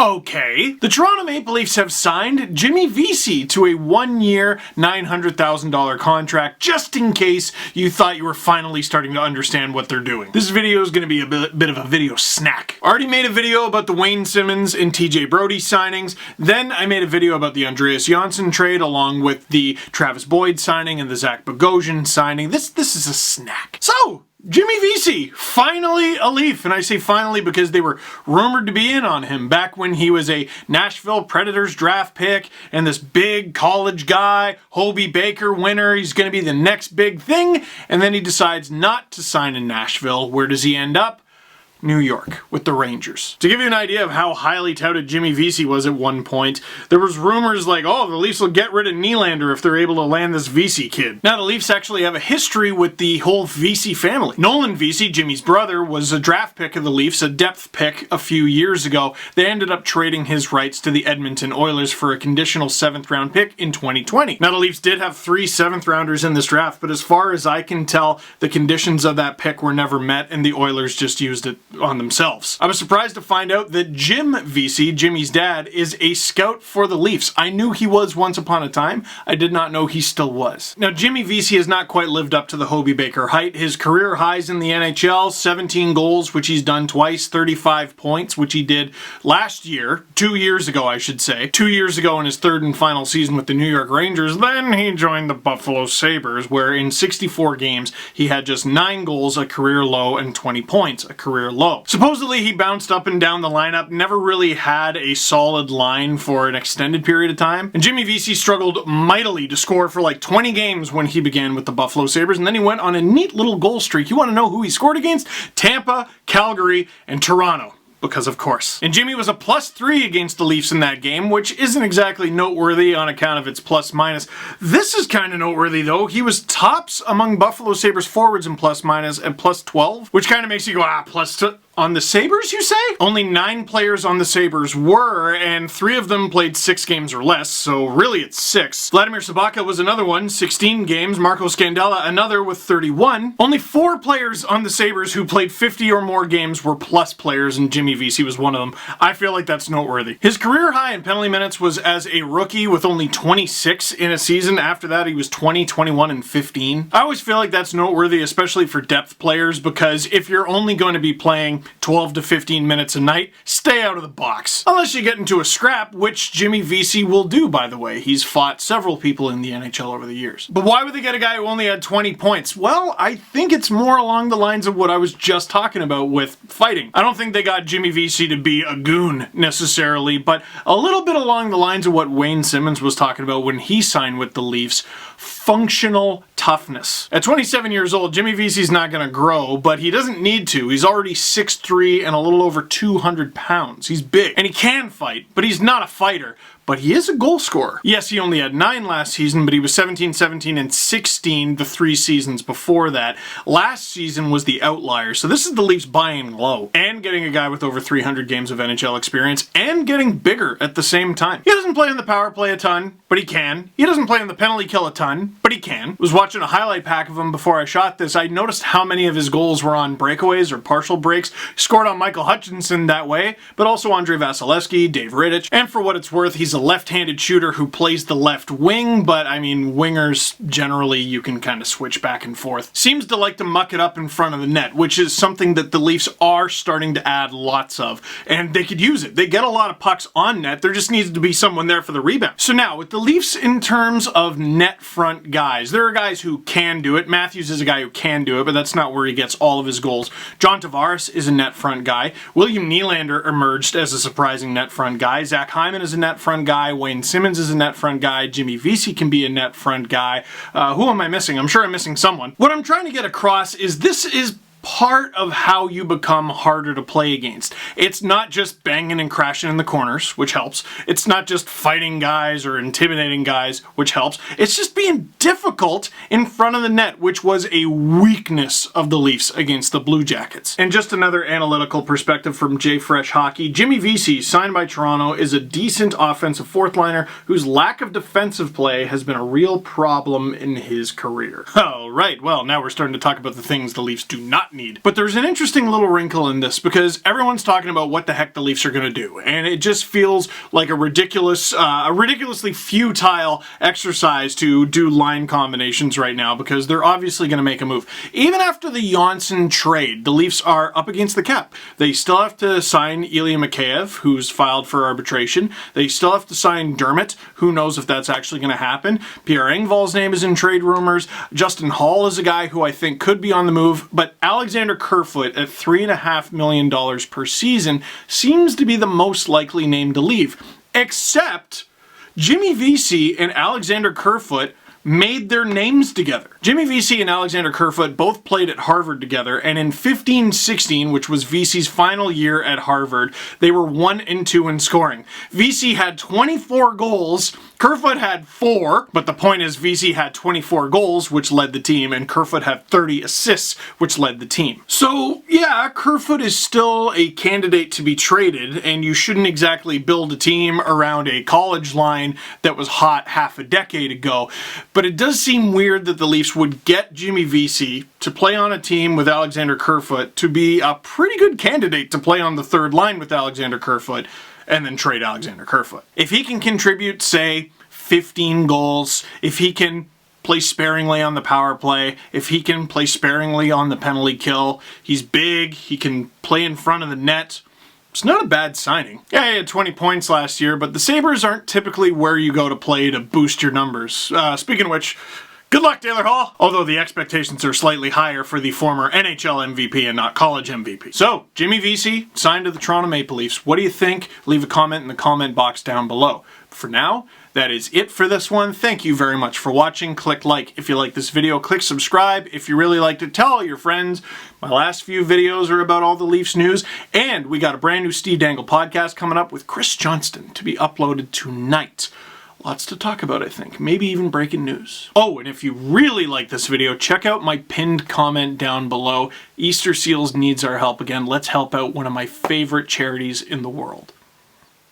Okay. The Toronto Maple Leafs have signed Jimmy Vesey to a 1-year, $900,000 contract, just in case you thought you were finally starting to understand what they're doing. This video is going to be a bit of a video snack. I already made a video about the Wayne Simmonds and TJ Brodie signings. Then I made a video about the Andreas Johnsson trade, along with the Travis Boyd signing and the Zach Bogosian signing. This is a snack. So, Jimmy Vesey, finally a Leaf, and I say finally because they were rumored to be in on him back when he was a Nashville Predators draft pick and this big college guy, Hobey Baker winner, he's going to be the next big thing, and then he decides not to sign in Nashville. Where does he end up? New York, with the Rangers. To give you an idea of how highly touted Jimmy Vesey was at one point, there was rumors like, oh, the Leafs will get rid of Nylander if they're able to land this Vesey kid. Now, the Leafs actually have a history with the whole Vesey family. Nolan Vesey, Jimmy's brother, was a draft pick of the Leafs, a depth pick a few years ago. They ended up trading his rights to the Edmonton Oilers for a conditional 7th round pick in 2020. Now, the Leafs did have 3 7th rounders in this draft, but as far as I can tell, the conditions of that pick were never met and the Oilers just used it on themselves. I was surprised to find out that Jim Vesey, Jimmy's dad, is a scout for the Leafs. I knew he was once upon a time. I did not know he still was. Now, Jimmy Vesey has not quite lived up to the Hobey Baker height. His career highs in the NHL, 17 goals, which he's done twice, 35 points, which he did last year, 2 years ago, I should say. 2 years ago in his 3rd and final season with the New York Rangers. Then he joined the Buffalo Sabres, where in 64 games, he had just 9 goals, a career low, and 20 points, a career low. Supposedly, he bounced up and down the lineup, never really had a solid line for an extended period of time. And Jimmy Vesey struggled mightily to score for like 20 games when he began with the Buffalo Sabres, and then he went on a neat little goal streak. You want to know who he scored against? Tampa, Calgary, and Toronto. Because of course. And Jimmy was a +3 against the Leafs in that game, which isn't exactly noteworthy on account of its plus-minus. This is kind of noteworthy though. He was tops among Buffalo Sabres forwards in plus-minus at +12, which kind of makes you go, +2. On the Sabres, you say? Only 9 players on the Sabres were, and 3 of them played 6 games or less, so really it's 6. Vladimir Sobotka was another one, 16 games. Marco Scandella, another with 31. Only 4 players on the Sabres who played 50 or more games were plus players, and Jimmy Vesey was one of them. I feel like that's noteworthy. His career high in penalty minutes was as a rookie with only 26 in a season. After that, he was 20, 21, and 15. I always feel like that's noteworthy, especially for depth players, because if you're only going to be playing 12 to 15 minutes a night, stay out of the box. Unless you get into a scrap, which Jimmy Vesey will do, by the way. He's fought several people in the NHL over the years. But why would they get a guy who only had 20 points? Well, I think it's more along the lines of what I was just talking about with fighting. I don't think they got Jimmy Vesey to be a goon, necessarily, but a little bit along the lines of what Wayne Simmonds was talking about when he signed with the Leafs. Functional toughness. At 27 years old, Jimmy Vesey's not going to grow, but he doesn't need to. He's already 6'3" and a little over 200 pounds. He's big, and he can fight, but he's not a fighter. But he is a goal scorer. Yes, he only had 9 last season, but he was 17, 17, and 16 the 3 seasons before that. Last season was the outlier, so this is the Leafs buying low and getting a guy with over 300 games of NHL experience and getting bigger at the same time. He doesn't play on the power play a ton, but he can. He doesn't play on the penalty kill a ton, but he can. I was watching a highlight pack of him before I shot this. I noticed how many of his goals were on breakaways or partial breaks. He scored on Michael Hutchinson that way, but also Andrei Vasilevsky, Dave Rittich, and for what it's worth, he's a left-handed shooter who plays the left wing, but I mean, wingers, generally, you can kind of switch back and forth. Seems to like to muck it up in front of the net, which is something that the Leafs are starting to add lots of, and they could use it. They get a lot of pucks on net, there just needs to be someone there for the rebound. So now, with the Leafs in terms of net front guys, there are guys who can do it. Matthews is a guy who can do it, but that's not where he gets all of his goals. John Tavares is a net front guy. William Nylander emerged as a surprising net front guy. Zach Hyman is a net front guy. Wayne Simmonds is a net front guy. Jimmy Vesey can be a net front guy. Who am I missing? I'm sure I'm missing someone. What I'm trying to get across is this is part of how you become harder to play against. It's not just banging and crashing in the corners, which helps. It's not just fighting guys or intimidating guys, which helps. It's just being difficult in front of the net, which was a weakness of the Leafs against the Blue Jackets. And just another analytical perspective from Jay Fresh Hockey. Jimmy Vesey, signed by Toronto, is a decent offensive fourth liner whose lack of defensive play has been a real problem in his career. Oh, right. Well, now we're starting to talk about the things the Leafs do not not need. But there's an interesting little wrinkle in this because everyone's talking about what the heck the Leafs are going to do, and it just feels like a ridiculously futile exercise to do line combinations right now because they're obviously going to make a move. Even after the Johnsson trade, the Leafs are up against the cap. They still have to sign Ilya Mikheyev, who's filed for arbitration. They still have to sign Dermott. Who knows if that's actually going to happen. Pierre Engvall's name is in trade rumors. Justin Hall is a guy who I think could be on the move, but Alexander Kerfoot at $3.5 million per season seems to be the most likely name to leave. Except Jimmy Vesey and Alexander Kerfoot made their names together. Jimmy Vesey and Alexander Kerfoot both played at Harvard together, and in 15-16, which was Vesey's final year at Harvard, they were 1 and 2 in scoring. Vesey had 24 goals, Kerfoot had 4, but the point is Vesey had 24 goals, which led the team, and Kerfoot had 30 assists, which led the team. So yeah, Kerfoot is still a candidate to be traded, and you shouldn't exactly build a team around a college line that was hot half a decade ago. But it does seem weird that the Leafs would get Jimmy Vesey to play on a team with Alexander Kerfoot to be a pretty good candidate to play on the third line with Alexander Kerfoot and then trade Alexander Kerfoot. If he can contribute, say, 15 goals, if he can play sparingly on the power play, if he can play sparingly on the penalty kill, he's big, he can play in front of the net. It's not a bad signing. Yeah, he had 20 points last year, but the Sabres aren't typically where you go to play to boost your numbers. Speaking of which, good luck, Taylor Hall! Although the expectations are slightly higher for the former NHL MVP and not college MVP. So, Jimmy Vesey signed to the Toronto Maple Leafs. What do you think? Leave a comment in the comment box down below. For now, that is it for this one. Thank you very much for watching. Click like if you like this video. Click subscribe if you really liked it. Tell all your friends. My last few videos are about all the Leafs news. And we got a brand new Steve Dangle podcast coming up with Chris Johnston to be uploaded tonight. Lots to talk about, I think. Maybe even breaking news. Oh, and if you really like this video, check out my pinned comment down below. Easter Seals needs our help again. Let's help out one of my favorite charities in the world.